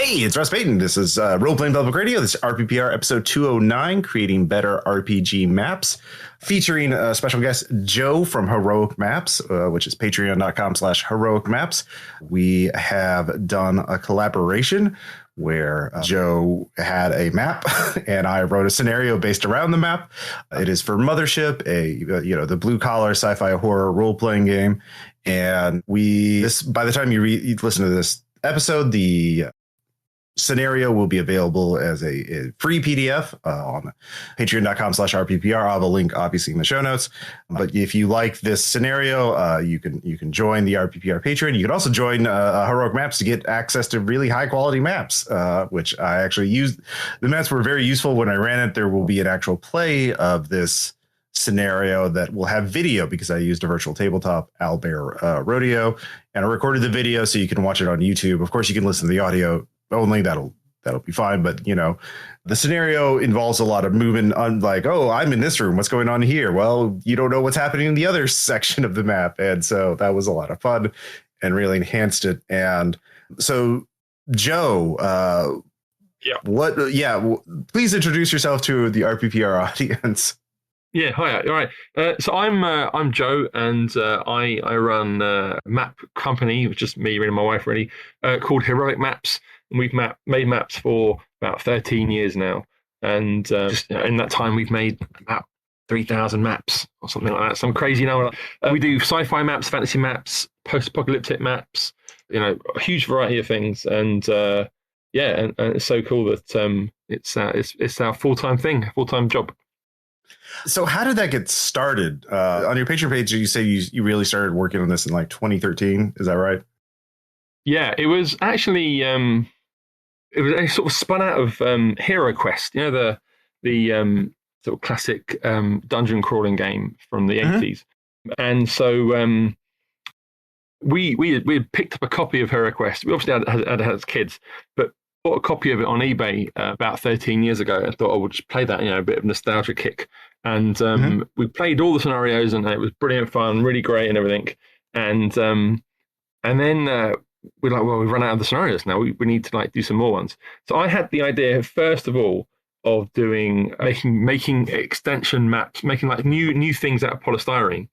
Hey, it's Russ Payton. This is Role Playing Public Radio. This is RPPR episode 209, Creating Better RPG Maps, featuring special guest Joe from Heroic Maps, which is patreon.com/heroic maps. We have done a collaboration where Joe had a map and I wrote a scenario based around the map. It is for Mothership, the blue collar sci-fi horror role-playing game. And by the time you listen to this episode, the scenario will be available as a free PDF on patreon.com/RPPR. I'll have a link obviously in the show notes. But if you like this scenario, you can join the RPPR Patreon. You can also join Heroic Maps to get access to really high quality maps, which I actually used. The maps were very useful when I ran it. There will be an actual play of this scenario that will have video because I used a virtual tabletop, Owlbear Rodeo, and I recorded the video so you can watch it on YouTube. Of course, you can listen to the audio only. That'll be fine. But the scenario involves a lot of movement on I'm in this room. What's going on here? Well, you don't know what's happening in the other section of the map. And so that was a lot of fun and really enhanced it. And so Joe, please introduce yourself to the RPPR audience. Yeah, hi. All right. So I'm Joe, and I run a map company, which is me and my wife really, called Heroic Maps. And we've made maps for about 13 years now. And in that time, we've made about 3,000 maps or something like that. Some crazy number. We do sci-fi maps, fantasy maps, post-apocalyptic maps, a huge variety of things. And and it's so cool that it's our full-time thing, full-time job. So how did that get started? On your Patreon page, you say you really started working on this in 2013. Is that right? Yeah, it was actually it was sort of spun out of Hero Quest, the sort of classic dungeon crawling game from the 80s. And so we had picked up a copy of Hero Quest. We obviously had it as kids, but bought a copy of it on eBay about 13 years ago. I thought I would just play that, a bit of nostalgia kick. And we played all the scenarios, and it was brilliant fun, really great, and everything. And then we're like, well, we've run out of the scenarios now. We need to do some more ones. So I had the idea, first of all, of making extension maps, making new things out of polystyrene,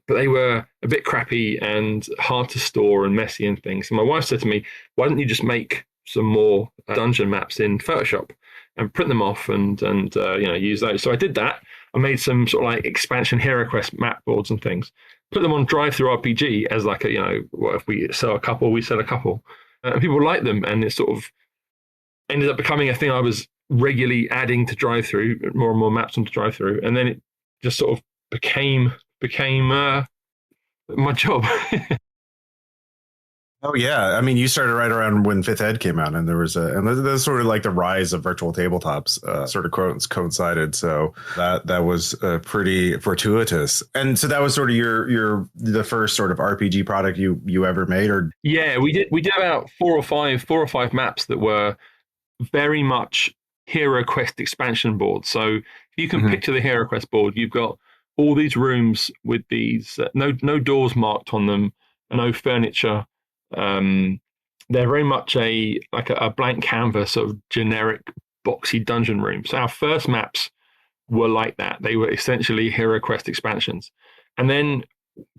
but they were a bit crappy and hard to store and messy and things. So my wife said to me, why don't you just make some more dungeon maps in Photoshop and print them off and use those. So I did that. I made some sort of expansion Hero Quest map boards and things. Put them on RPG as if we sell a couple, we sell a couple. And people like them, and it sort of ended up becoming a thing I was regularly adding to Drive-Thru, more and more maps onto Drive-Thru, and then it just sort of became my job. Oh yeah, I mean, you started right around when 5th Ed came out, and there's sort of the rise of virtual tabletops sort of coincided. So that was pretty fortuitous, and so that was sort of the first sort of RPG product you ever made, or yeah, we did about four or five maps that were very much Hero Quest expansion boards. So if you can picture the Hero Quest board, you've got all these rooms with these no doors marked on them, and no furniture. They're very much a blank canvas of generic boxy dungeon rooms. So our first maps were like that. They were essentially Hero Quest expansions. And then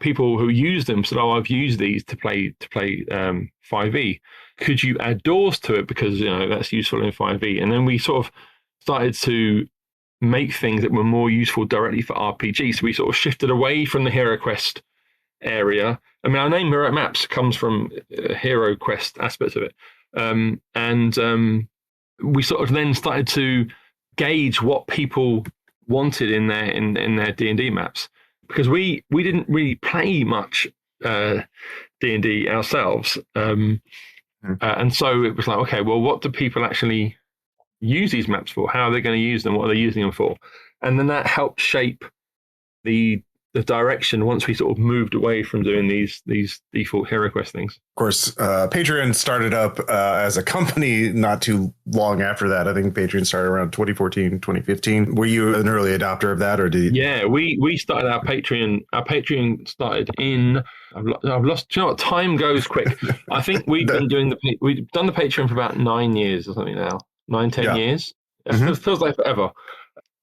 people who used them said, I've used these to play 5e. Could you add doors to it? Because, that's useful in 5e. And then we sort of started to make things that were more useful directly for RPG. So we sort of shifted away from the Hero Quest area. I mean, our name Heroic Maps comes from Hero Quest aspects of it. And we sort of then started to gauge what people wanted in their D&D maps, because we didn't really play much D&D ourselves. And so it was like, okay, well, what do people actually use these maps for? How are they going to use them? What are they using them for? And then that helped shape the the direction once we sort of moved away from doing these default hero quest things. Of course, Patreon started up as a company not too long after that. I think Patreon started around 2014, 2015. Were you an early adopter of that, or did you? Yeah, we started our Patreon. Our Patreon started in. I've lost. Do you know what? Time goes quick. I think we've done the Patreon for about 9 years or something now. 9-10 years. It feels like forever.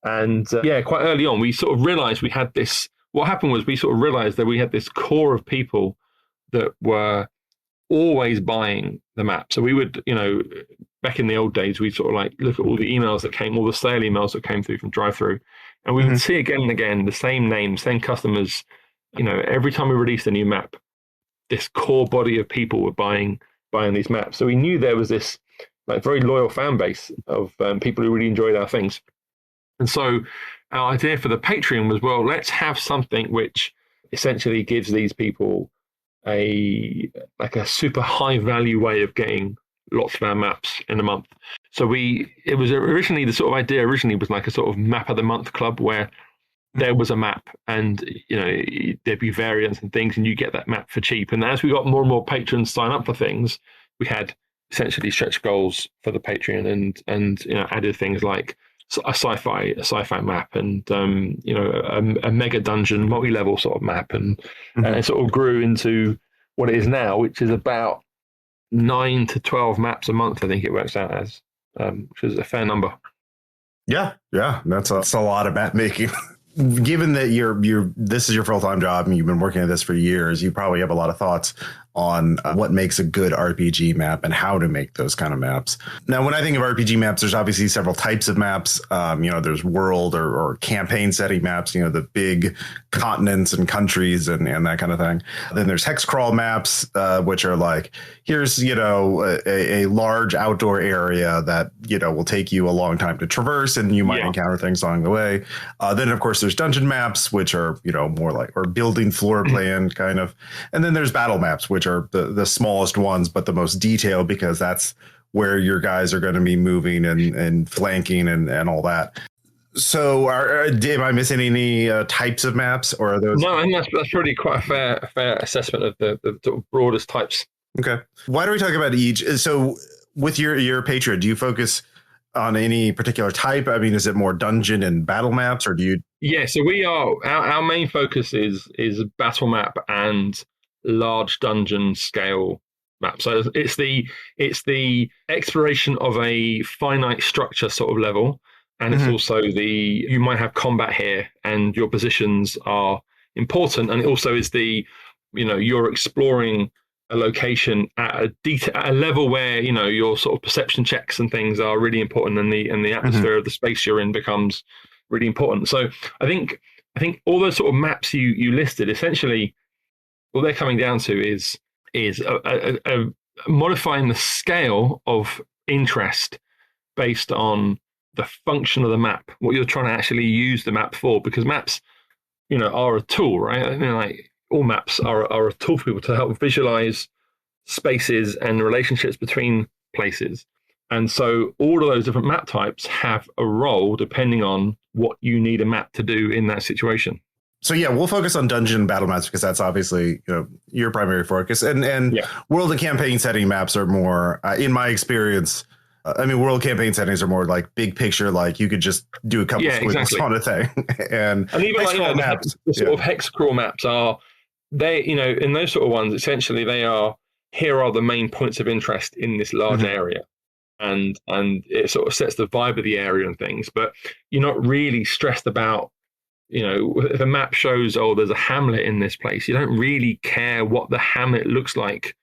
And quite early on, we sort of realized we had this. What happened was we sort of realized that we had this core of people that were always buying the map. So we would, back in the old days, we'd sort of like look at all the emails that came, all the sale emails that came through from drive-through, and we would see again and again the same names, same customers. Every time we released a new map, this core body of people were buying these maps. So we knew there was this like very loyal fan base of people who really enjoyed our things. And so our idea for the Patreon was, well, let's have something which essentially gives these people a super high value way of getting lots of our maps in a month. So it was originally, the sort of idea originally was like a sort of map of the month club where there was a map and there'd be variants and things and you get that map for cheap. And as we got more and more patrons sign up for things, we had essentially stretch goals for the Patreon and added things like a sci-fi map and a mega dungeon multi-level sort of map and it sort of grew into what it is now, which is about 9 to 12 maps a month. I think it works out as, which is a fair number. Yeah, that's a lot of map making. Given that this is your full-time job and you've been working at this for years, you probably have a lot of thoughts on what makes a good RPG map and how to make those kind of maps. Now, when I think of RPG maps, there's obviously several types of maps. There's world or campaign setting maps, the big continents and countries and that kind of thing. Then there's hex crawl maps, which are like, here's, a large outdoor area that, will take you a long time to traverse and you might encounter things along the way. Then, of course, there's dungeon maps, which are, more like, or building floor plan kind of. And then there's battle maps, which are the smallest ones, but the most detailed because that's where your guys are going to be moving and flanking and all that. So am I missing any types of maps or are those? No, I think that's really quite a fair assessment of the sort of broadest types. Okay. Why don't we talk about each? So with your Patreon, do you focus on any particular type? I mean, is it more dungeon and battle maps or do you? Yeah, so we are, our main focus is battle map and large dungeon scale map. So it's the exploration of a finite structure sort of level. And it's also you might have combat here and your positions are important. And it also is you're exploring a location at a level where, your sort of perception checks and things are really important and the atmosphere of the space you're in becomes really important. So I think all those sort of maps you listed, essentially, what they're coming down to is modifying the scale of interest based on the function of the map, what you're trying to actually use the map for, because maps, are a tool, right? I mean, like all maps are a tool for people to help visualize spaces and relationships between places. And so all of those different map types have a role depending on what you need a map to do in that situation. So yeah, we'll focus on dungeon and battle maps because that's obviously your primary focus, and world and campaign setting maps are more, in my experience. World campaign settings are more like big picture, like you could just do a couple squiggles on a thing, and even like maps, the sort of hex crawl maps are in those sort of ones. Essentially, they are here are the main points of interest in this large area, and it sort of sets the vibe of the area and things. But you're not really stressed about. If a map shows, there's a hamlet in this place, you don't really care what the hamlet looks like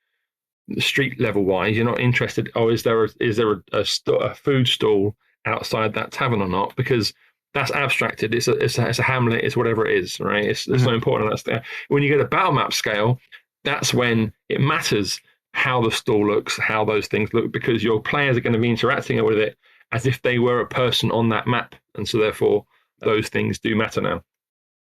street level wise. You're not interested, is there a food stall outside that tavern or not? Because that's abstracted. It's a hamlet, it's whatever it is, right? It's so important that's there. When you get a battle map scale, that's when it matters how the stall looks, how those things look, because your players are going to be interacting with it as if they were a person on that map. And so therefore, those things do matter now.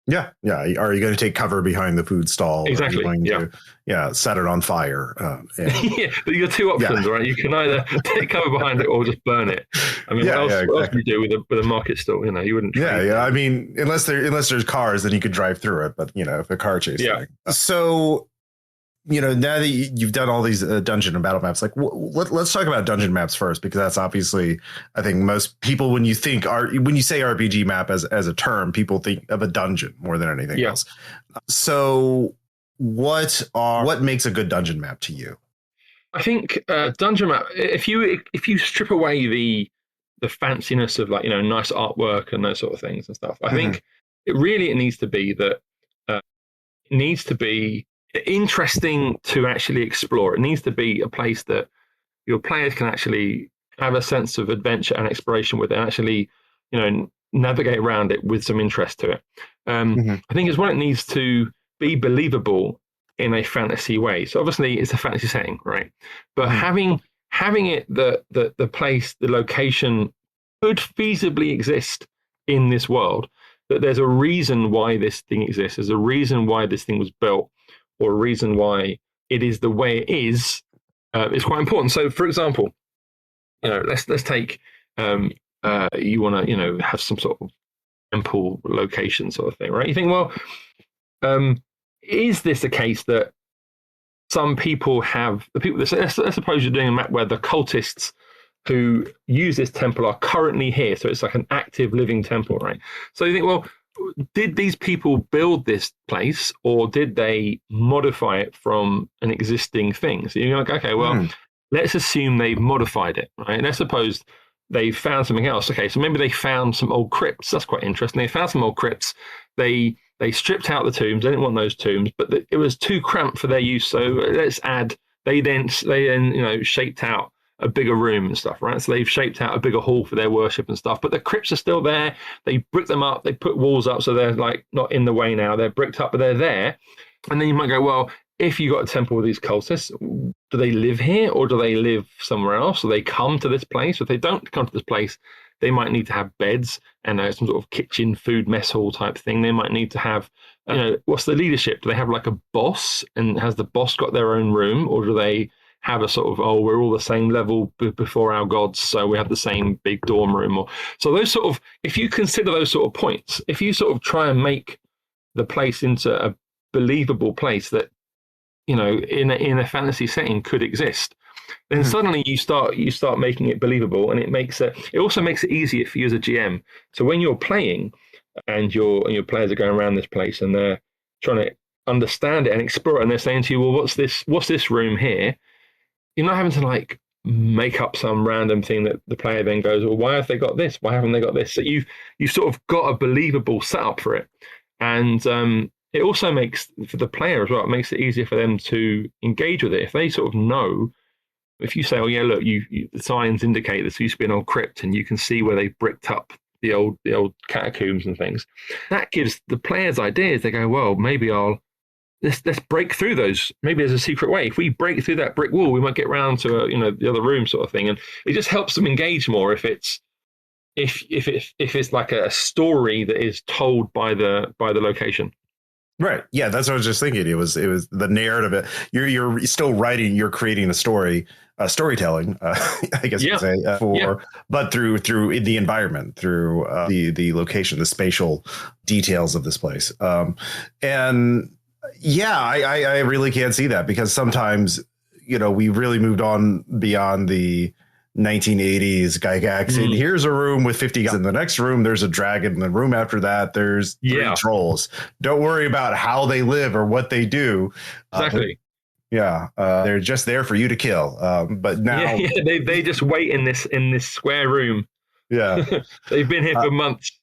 Yeah, yeah. Are you going to take cover behind the food stall? Exactly. Are you going Yeah. to, set it on fire? Yeah, but you got two options, right? You can either take cover behind it or just burn it. I mean, yeah, what else exactly. would you do with a market stall? You wouldn't trade. Yeah. I mean, unless there's cars, then you could drive through it. But if a car chase thing. So now that you've done all these dungeon and battle maps, like let's talk about dungeon maps first, because that's obviously, I think most people, when you say RPG map as a term, people think of a dungeon more than anything else. So what makes a good dungeon map to you? I think dungeon map. If you strip away the fanciness of nice artwork and those sort of things and stuff, I think it needs to be that it needs to be interesting to actually explore. It needs to be a place that your players can actually have a sense of adventure and exploration with it, and actually navigate around it with some interest to it. I think as well, it needs to be believable in a fantasy way. So obviously it's a fantasy setting, right? But having it the place, the location could feasibly exist in this world, that there's a reason why this thing exists, there's a reason why this thing was built, or a reason why it is the way it is quite important. So for example, let's take you want to have some sort of temple location sort of thing, right? You think, well, is this a case that some people have the people? Let's suppose you're doing a map where the cultists who use this temple are currently here, so it's like an active living temple, right? So you think, well, did these people build this place, or did they modify it from an existing thing? So you're like, okay, well, let's assume they've modified it, right? Let's suppose they found something else. Okay, so maybe they found some old crypts. That's quite interesting. They found some old crypts. They stripped out the tombs. They didn't want those tombs, but it was too cramped for their use. So let's add. They then shaped out a bigger room and stuff, right? So they've shaped out a bigger hall for their worship and stuff. But the crypts are still there. They brick them up. They put walls up, so they're like not in the way now. They're bricked up, but they're there. And then you might go, well, if you got a temple with these cultists, do they live here or do they live somewhere else? Do they come to this place? If they don't come to this place, they might need to have beds and some sort of kitchen, food, mess hall type thing. They might need to have, what's the leadership? Do they have like a boss, and has the boss got their own room, or do they have a sort of, we're all the same level before our gods, so we have the same big dorm room? Or so those sort of, if you consider those sort of points, if you sort of try and make the place into a believable place that in a fantasy setting could exist, then suddenly you start making it believable, and it also makes it easier for you as a GM. So when you're playing and your players are going around this place and they're trying to understand it and explore it, and they're saying to you, well, what's this room here? You're not having to like make up some random thing that the player then goes, well, why have they got this? Why haven't they got this? So you've sort of got a believable setup for it. And it also makes, for the player as well, it makes it easier for them to engage with it. If they sort of know, if you say, oh yeah, look, the signs indicate this used to be an old crypt, and you can see where they bricked up the old catacombs and things, that gives the players ideas. They go, well, maybe let's break through those. Maybe there's a secret way. If we break through that brick wall, we might get round to the other room sort of thing. And it just helps them engage more if it's like a story that is told by the location. Right. Yeah, that's what I was just thinking. It was the narrative. You're still writing. You're creating a story, storytelling. I guess you could say but through the environment, through the location, the spatial details of this place. And yeah, I really can't see that, because sometimes we really moved on beyond the 1980s Gygax, and here's a room with 50 guys. In the next room there's a dragon. In the room after that there's 3 trolls. Don't worry about how they live or what they do. Exactly. They're just there for you to kill. But now they just wait in this square room. They've been here for months.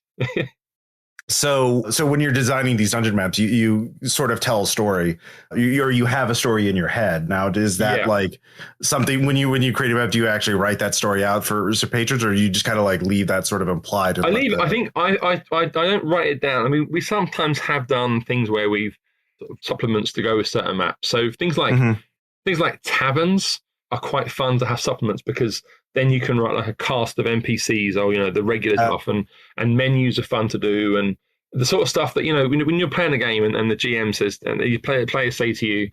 So when you're designing these dungeon maps, you sort of tell a story, you have a story in your head. Now, is that like something when you create a map, do you actually write that story out for patrons, or you just kind of like leave that sort of implied? I think I don't write it down. I mean, we sometimes have done things where we've sort of supplements to go with certain maps. So things like taverns are quite fun to have supplements, because then you can write like a cast of NPCs or the regular stuff, and menus are fun to do, and the sort of stuff that, when you're playing a game and the GM says, and the players say to you,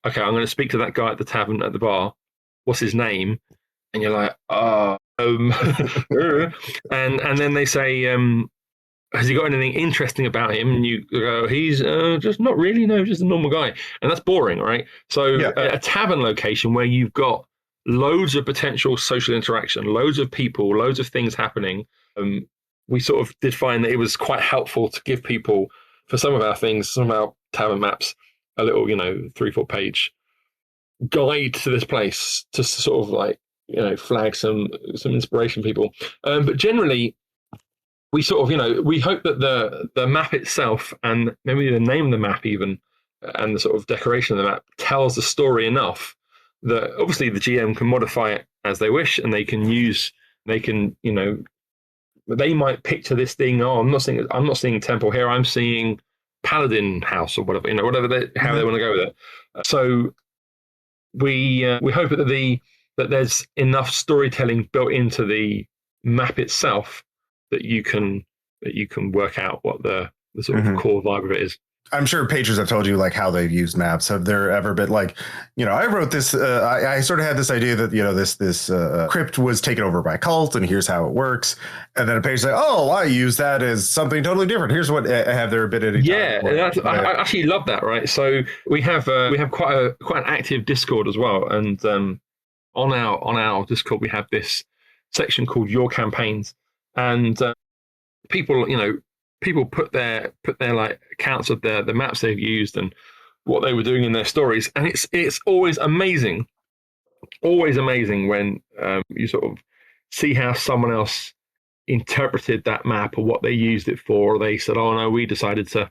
okay, I'm going to speak to that guy at the tavern at the bar. What's his name? And you're like, and then they say, has he got anything interesting about him? And you go, he's just not really, no, just a normal guy. And that's boring, right? So a tavern location where you've got loads of potential social interaction, loads of people, loads of things happening. We sort of did find that it was quite helpful to give people, for some of our things, some of our tavern maps, a little, 3-4 page guide to this place to sort of like, flag some inspiration people. But generally, we sort of, we hope that the map itself and maybe the name of the map even, and the sort of decoration of the map tells the story enough that obviously the GM can modify it as they wish, and they might picture this thing. Oh, I'm not seeing temple here. I'm seeing paladin house or whatever. How they want to go with it. So we hope that there's enough storytelling built into the map itself that you can work out what the sort of core vibe of it is. I'm sure patrons have told you like how they've used maps. Have there ever been like, I wrote this, I sort of had this idea that, this crypt was taken over by a cult and here's how it works. And then a page like, oh, I use that as something totally different. Here's what I have there been at any time. I actually love that. Right. So we have quite an active Discord as well. And on our Discord, we have this section called Your Campaigns, and people put their like accounts of the maps they've used and what they were doing in their stories, and it's always amazing when you sort of see how someone else interpreted that map or what they used it for. Or they said, oh no, we decided to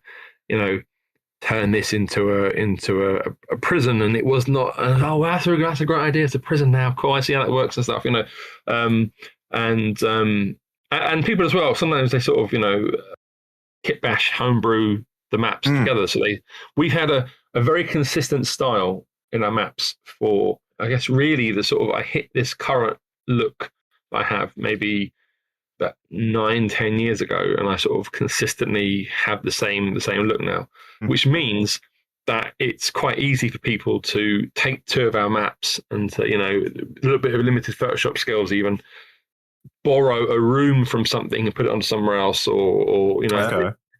turn this into a prison, and it was not. Oh, that's a great idea. It's a prison now. Cool. I see how that works and stuff. And people as well. Sometimes they sort of kit bash homebrew the maps together. So we've had a very consistent style in our maps for, I guess, really the sort of, I hit this current look I have maybe about 9-10 years ago, and I sort of consistently have the same look now, which means that it's quite easy for people to take two of our maps and to, a little bit of limited Photoshop skills even, borrow a room from something and put it on somewhere else, or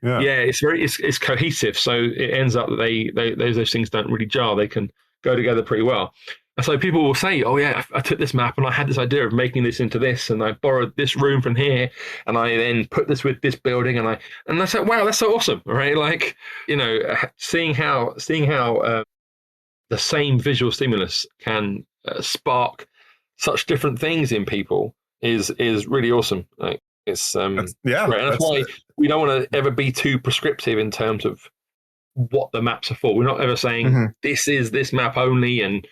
it's cohesive. So it ends up that those things don't really jar. They can go together pretty well. And so people will say, oh yeah, I took this map and I had this idea of making this into this, and I borrowed this room from here, and I then put this with this building, and I said, wow, that's so awesome, right? Like, seeing how the same visual stimulus can spark such different things in people is really awesome. Like, it's great. And that's why we don't want to ever be too prescriptive in terms of what the maps are for. We're not ever saying this is this map only and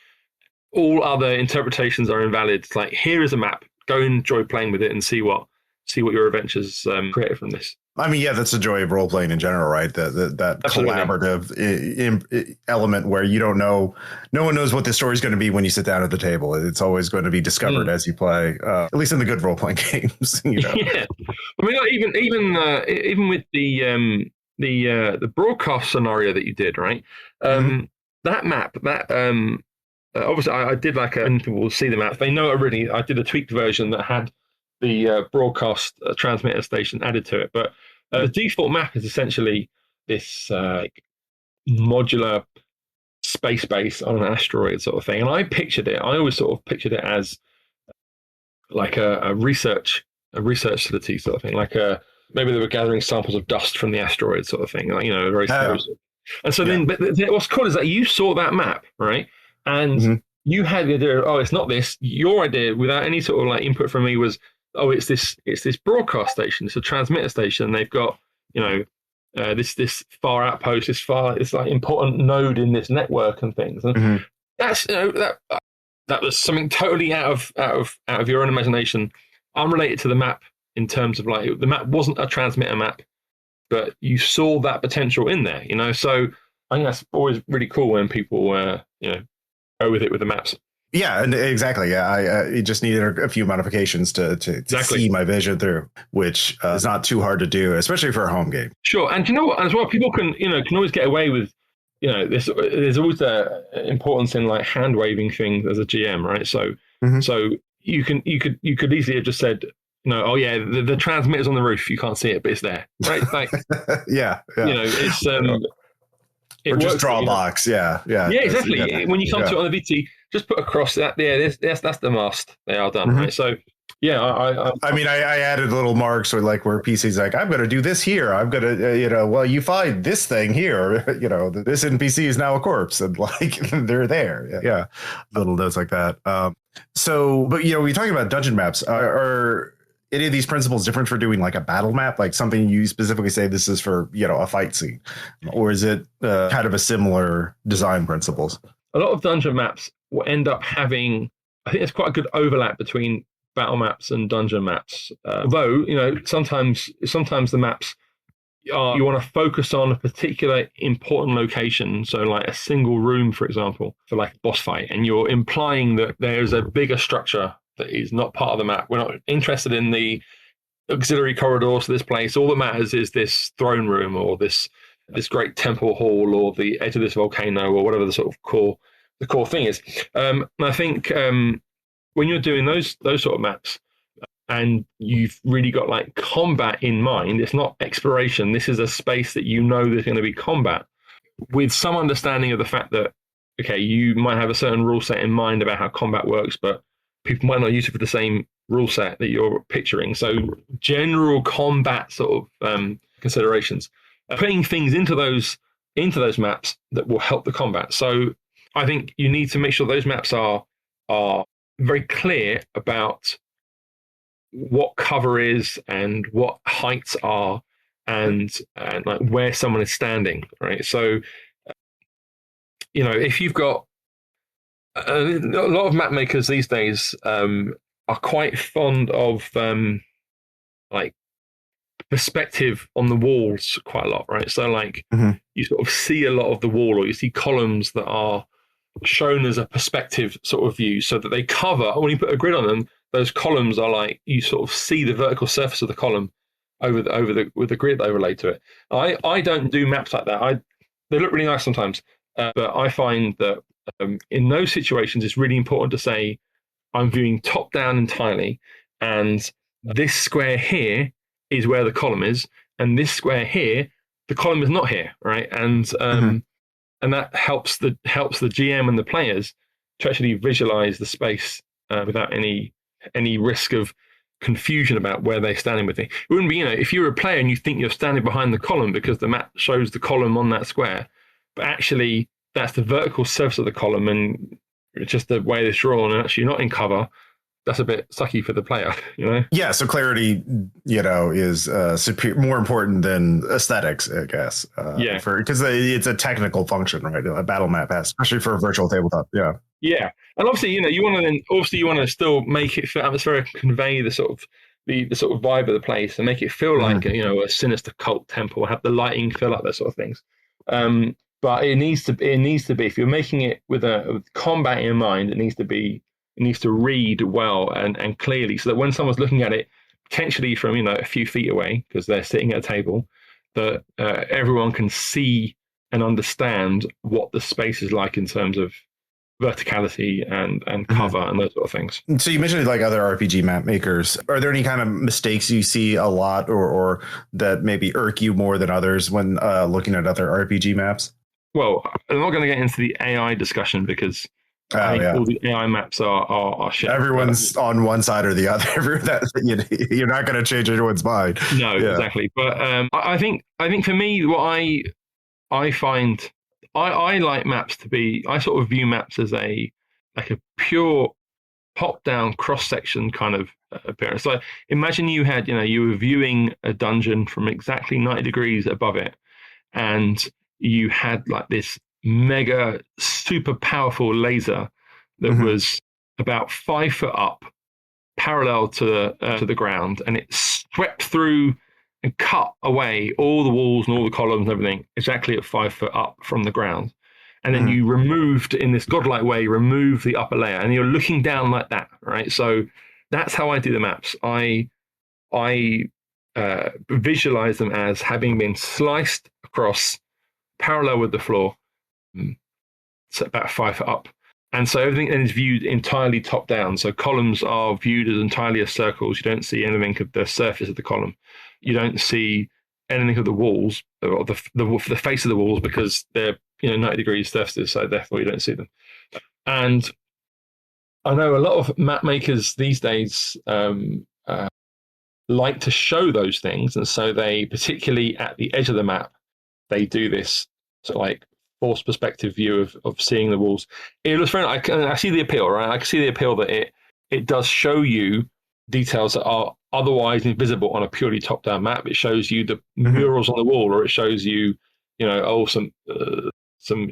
all other interpretations are invalid. It's like, here is a map. Go enjoy playing with it and see what your adventures create from this. I mean, yeah, that's the joy of role playing in general, right? That collaborative element where you don't know, no one knows what the story is going to be when you sit down at the table. It's always going to be discovered as you play, at least in the good role playing games. Yeah, I mean, even with the broadcast scenario that you did, right? That map, obviously, I did and people will see the map. They know already. I did a tweaked version that had the broadcast transmitter station added to it, but the default map is essentially this modular space base on an asteroid sort of thing. And I always sort of pictured it as like a research facility sort of thing, like maybe they were gathering samples of dust from the asteroid sort of thing, like, very explosive. And so then, but what's cool is that you saw that map, right? And you had the idea, it's not this. Your idea, without any sort of input from me, was, it's this broadcast station. It's a transmitter station. They've got, this far outpost, this important node in this network and things. And that's that was something totally out of your own imagination, unrelated to the map in terms of the map wasn't a transmitter map, but you saw that potential in there. So I think that's always really cool when people go with it with the maps. Yeah, and exactly. Yeah, I just needed a few modifications to see my vision through, which is not too hard to do, especially for a home game. Sure, and you know what? As well, people can always get away with there's always the importance in like hand waving things as a GM, right? So you could easily have just said, no, oh yeah, the transmitter's on the roof. You can't see it, but it's there, right? Like, yeah. It's or just draw a box. Yeah. Exactly. Yeah. When you come to it on the VT, just put across that. Yeah, that's the mast. They are done, right? So. Yeah, I mean, I added little marks where PC's like, I'm going to do this here. I'm going to, well, you find this thing here. This NPC is now a corpse, and like they're there. Yeah, little notes like that. So, but we're talking about dungeon maps. Are any of these principles different for doing like a battle map, like something you specifically say this is for a fight scene, or is it kind of a similar design principles? A lot of dungeon maps will end up having, I think, there's quite a good overlap between battle maps and dungeon maps. Though, sometimes the maps you want to focus on a particular important location. So like a single room, for example, for like a boss fight, and you're implying that there's a bigger structure that is not part of the map. We're not interested in the auxiliary corridors to this place. All that matters is this throne room or this great temple hall or the edge of this volcano or whatever the sort of core thing is. And I think when you're doing those sort of maps and you've really got like combat in mind, it's not exploration. This is a space that there's going to be combat, with some understanding of the fact that, okay, you might have a certain rule set in mind about how combat works, but people might not use it for the same rule set that you're picturing. So general combat sort of considerations, putting things into those maps that will help the combat. So I think you need to make sure those maps are very clear about what cover is and what heights are and like where someone is standing, right? So if you've got a lot of map makers these days are quite fond of like perspective on the walls quite a lot, right? So like you sort of see a lot of the wall, or you see columns that are shown as a perspective sort of view, so that they cover, when you put a grid on them, those columns are like, you sort of see the vertical surface of the column with the grid overlaid to it. I don't do maps like that. They look really nice sometimes, but I find that in those situations it's really important to say, I'm viewing top down entirely, and this square here is where the column is, and this square here, the column is not here, right? And that helps the GM and the players to actually visualize the space without any risk of confusion about where they're standing with it. It wouldn't be, if you're a player and you think you're standing behind the column because the map shows the column on that square, but actually that's the vertical surface of the column and it's just the way it's drawn, and actually you're not in cover. That's a bit sucky for the player, Yeah, so clarity, is more important than aesthetics, I guess. Because it's a technical function, right? A battle map has, especially for a virtual tabletop. Yeah. Yeah, and obviously, you want to still make it feel atmospheric, convey the sort of vibe of the place, and make it feel like a sinister cult temple, have the lighting feel like those sort of things. But it needs to be. If you're making it with combat in mind, it needs to read well and clearly, so that when someone's looking at it, potentially from a few feet away, because they're sitting at a table, that everyone can see and understand what the space is like in terms of verticality and cover and those sort of things. So you mentioned like other RPG map makers. Are there any kind of mistakes you see a lot, or that maybe irk you more than others when looking at other RPG maps? Well, I'm not going to get into the AI discussion because I think all the AI maps are shit. Everyone's on one side or the other. You're not going to change anyone's mind. No, exactly. But I think for me, what I find, I like maps to be. I sort of view maps as a pure top-down cross-section kind of appearance. So imagine you had, you were viewing a dungeon from exactly 90 degrees above it, and you had like this mega super powerful laser that was about 5 foot up, parallel to the ground, and it swept through and cut away all the walls and all the columns and everything exactly at 5 foot up from the ground. and then you removed, in this godlike way, remove the upper layer, and you're looking down like that, right? So that's how I do the maps. I visualize them as having been sliced across parallel with the floor, so about 5 foot up. And so everything then is viewed entirely top down. So columns are viewed as entirely as circles. You don't see anything of the surface of the column. You don't see anything of the walls or the face of the walls, because they're 90 degrees surfaces, so therefore you don't see them. And I know a lot of map makers these days like to show those things, and so they, particularly at the edge of the map, they do this sort of like forced perspective view of seeing the walls. It looks very. I see the appeal, right? I can see the appeal that it does show you details that are otherwise invisible on a purely top-down map. It shows you the murals on the wall, or it shows you, some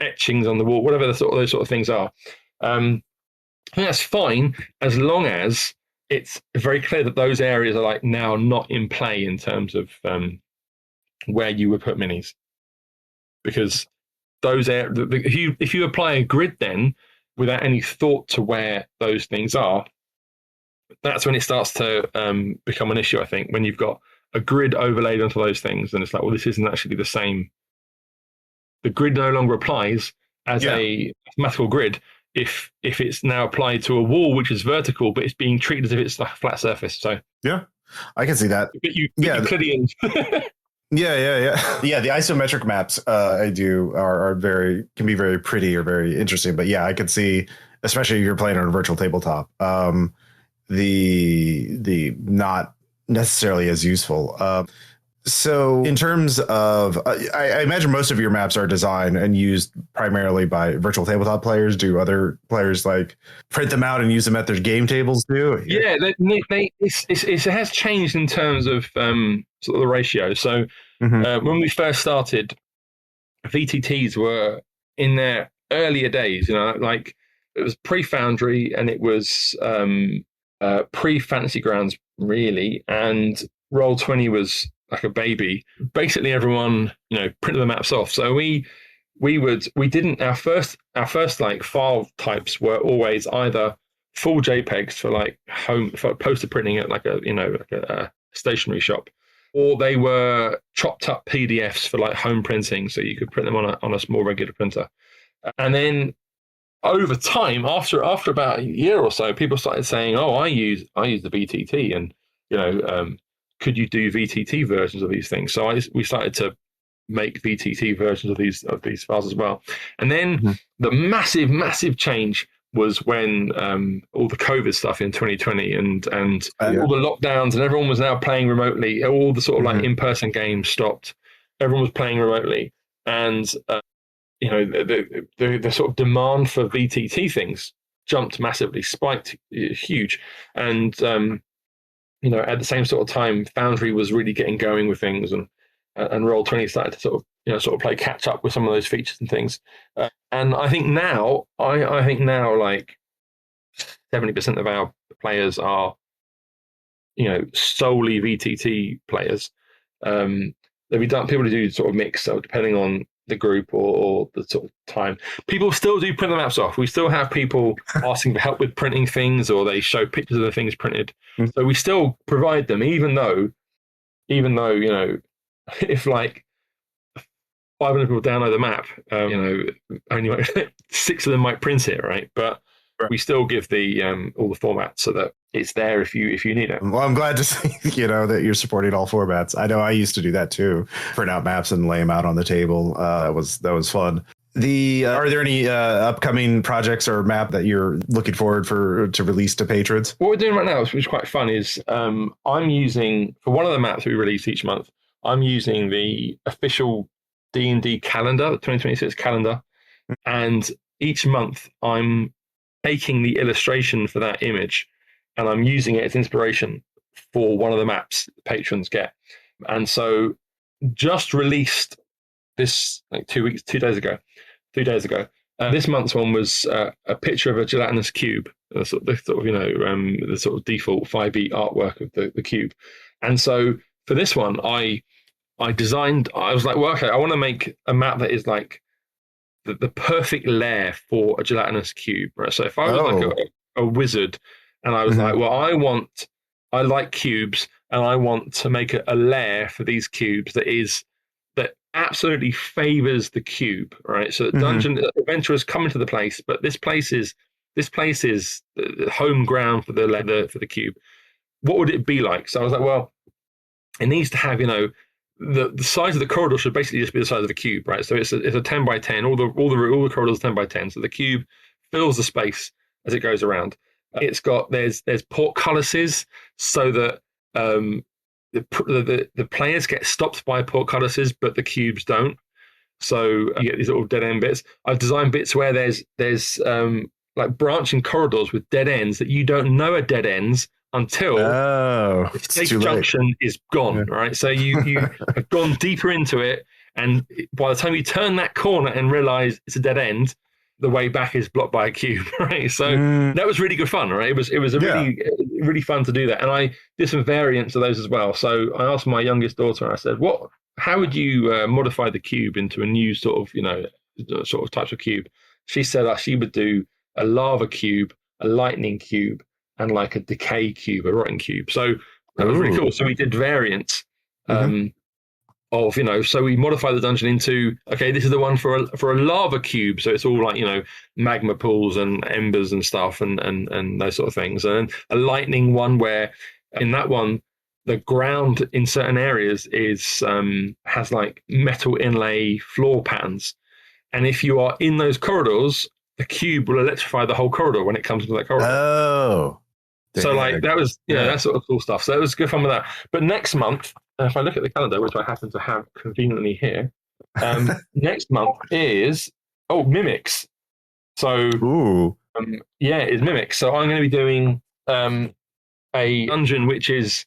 etchings on the wall, whatever those sort of things are. I think that's fine, as long as it's very clear that those areas are like now not in play in terms of where you would put minis, because those if you apply a grid then without any thought to where those things are, that's when it starts to become an issue. I think when you've got a grid overlaid onto those things, and it's like, well, this isn't actually the same. The grid no longer applies as a mathematical grid if it's now applied to a wall which is vertical, but it's being treated as if it's a flat surface. So yeah, I can see that. You clearly Yeah. The isometric maps I do can be very pretty or very interesting. But yeah, I can see, especially if you're playing on a virtual tabletop, the not necessarily as useful. So in terms of, I imagine most of your maps are designed and used primarily by virtual tabletop players. Do other players like print them out and use them at their game tables too? Yeah, it has changed in terms of sort of the ratio. So when we first started, VTTs were in their earlier days, like it was pre-Foundry and it was pre-Fantasy Grounds, really, and Roll20 was like a baby. Basically everyone printed the maps off. So we didn't, our first like file types were always either full JPEGs for like for poster printing at like a stationery shop, or they were chopped up PDFs for like home printing, so you could print them on a small regular printer. And then over time, after about a year or so, people started saying, "Oh, I use the VTT, and could you do VTT versions of these things?" So we started to make VTT versions of these files as well. And then the massive change was when all the COVID stuff in 2020 and all the lockdowns, and everyone was now playing remotely. All the sort of like in-person games stopped. Everyone was playing remotely, and the sort of demand for VTT things jumped massively, spiked huge, and at the same sort of time, Foundry was really getting going with things, and Roll20 started to sort of play catch up with some of those features and things. And I think now, like 70% of our players are, solely VTT players. People do sort of mix, so depending on the group or the sort of time. People still do print the maps off. We still have people asking for help with printing things, or they show pictures of the things printed. So we still provide them, even though, if like 500 people download the map, only like 6 of them might print it, right? But we still give the all the formats so that it's there if you need it. Well, I'm glad to see that you're supporting all formats. I know I used to do that too, print out maps and lay them out on the table. That was fun. Are there any upcoming projects or map that you're looking forward to release to patrons? What we're doing right now, which is quite fun, is I'm using, for one of the maps we release each month, I'm using the official D&D calendar, the 2026 calendar, and each month I'm taking the illustration for that image and I'm using it as inspiration for one of the maps the patrons get. And so just released this like 2 days ago. This month's one was a picture of a gelatinous cube, the sort of default 5e artwork of the cube. And so for this one, I was like, well, okay, I want to make a map that is like the perfect lair for a gelatinous cube, right? So if I was like a wizard and I was like, well, I like cubes and I want to make a lair for these cubes that absolutely favors the cube, right? So the dungeon adventurers come into the place, but this place is the home ground for the cube. What would it be like? So I was like, well, it needs to have, the size of the corridor should basically just be the size of the cube, right? So it's a 10 by 10. All the corridors are 10 by 10. So the cube fills the space as it goes around. It's got there's portcullises so that the players get stopped by portcullises, but the cubes don't. So you get these little dead end bits. I've designed bits where there's like branching corridors with dead ends that you don't know are dead ends until the safe junction is gone, right? So you have gone deeper into it, and by the time you turn that corner and realize it's a dead end, the way back is blocked by a cube, right? So that was really good fun, right? It was really fun to do that, and I did some variants of those as well. So I asked my youngest daughter, I said, how would you modify the cube into a new sort of types of cube? She said that she would do a lava cube, a lightning cube, and like a decay cube, a rotten cube. So that was really cool. So we did variants of, so we modified the dungeon into, okay, this is the one for a lava cube. So it's all like, magma pools and embers and stuff and those sort of things. And a lightning one where in that one, the ground in certain areas has like metal inlay floor patterns. And if you are in those corridors, the cube will electrify the whole corridor when it comes into that corridor. Oh. So like that was, that sort of cool stuff. So it was good fun with that. But next month, if I look at the calendar, which I happen to have conveniently here, next month is, Mimics. So, it's Mimics. So I'm going to be doing a dungeon which is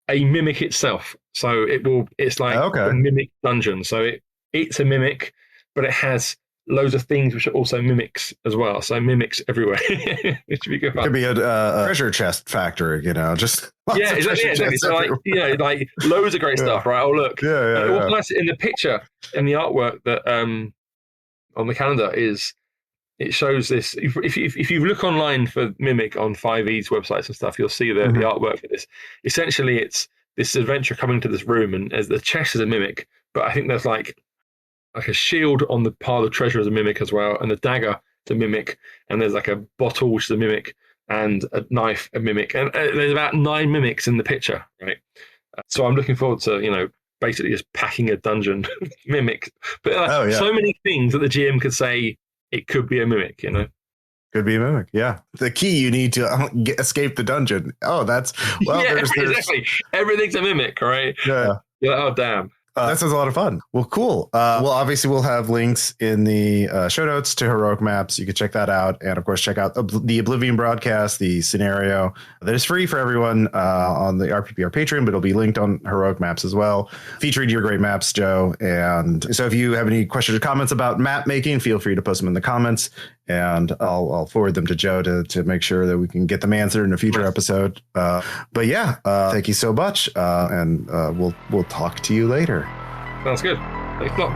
a mimic itself. So it's like a mimic dungeon. So it's a mimic, but it has loads of things which are also mimics as well. So mimics everywhere. It should be good fun. Could be a treasure chest factory, just exactly. So like loads of great stuff, right? Oh look, what's nice in the picture and the artwork that on the calendar is it shows this. If you look online for Mimic on 5e's websites and stuff, you'll see the artwork for this. Essentially, it's this adventure coming to this room, and as the chest is a mimic, but I think there's like a shield on the pile of treasure as a mimic as well, and the dagger is a mimic, and there's like a bottle which is a mimic, and a knife a mimic, and there's about 9 mimics in the picture, right? So I'm looking forward to basically just packing a dungeon mimic, but so many things that the GM could say it could be a mimic, Could be a mimic, yeah. The key you need to escape the dungeon. Oh, that's exactly. Everything's a mimic, right? Yeah. Oh damn. That sounds a lot of fun. Well, cool. Well, obviously, we'll have links in the show notes to Heroic Maps. You can check that out. And, of course, check out the Oblivion broadcast, the scenario that is free for everyone on the RPPR Patreon, but it'll be linked on Heroic Maps as well, featuring your great maps, Joe. And so if you have any questions or comments about map making, feel free to post them in the comments. And I'll forward them to Joe to make sure that we can get them answered in a future episode. But yeah, thank you so much. And we'll talk to you later. Sounds good. Thanks a lot.